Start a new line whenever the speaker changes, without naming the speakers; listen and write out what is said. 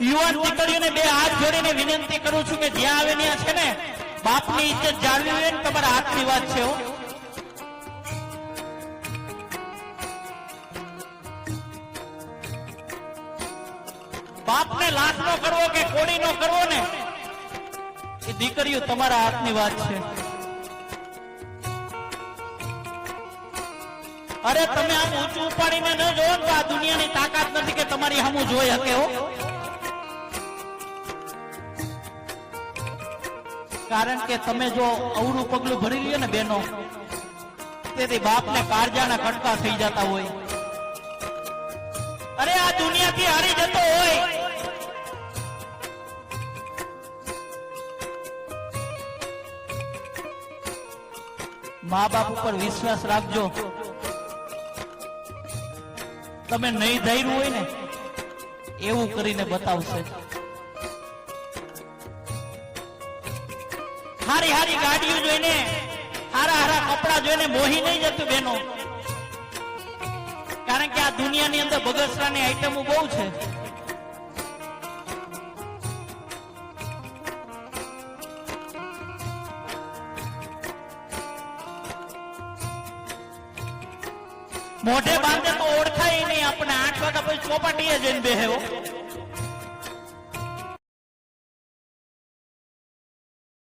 યુવાન દીકરીઓને બે હાથ જોડીને વિનંતી કરું છું કે જ્યાં આવે ત્યાં છે ને બાપની ઇજ્જત જાળવી હોય ને તમારા હાથની વાત છે. બાપને લાખ નો કરવો કે કોડી નો કરવો ને એ દીકરીઓ તમારા હાથની વાત છે. અરે તમે આમ ઊંચું ઉપાડીને ન જોવો તો આ દુનિયાની તાકાત નથી કે તમારી સામું જોઈ શકે હો. કારણ કે તમે જો અવળું પગલું ભરી લ્યો ને બેનો, તેથી બાપને કાળજાના કટકા થઈ જતા હોય. અરે આ દુનિયાથી હારી જતો હોય મા બાપ ઉપર વિશ્વાસ રાખજો. તમે નહીં ધૈર્ય હોય ને એવું કરીને બતાવશે. હારી હારી ગાડીઓ જોઈને, હારા હારા કપડા જોઈને મોહી નહીં જતું બેનો. કારણ કે આ દુનિયાની અંદર બગસરાની આઈટમો બહુ છે. મોઢે બાંધે તો ઓળખાય નહીં. આપણે 8 વાગ્યા પછી ચોપાટીએ જઈને બેહ્યો.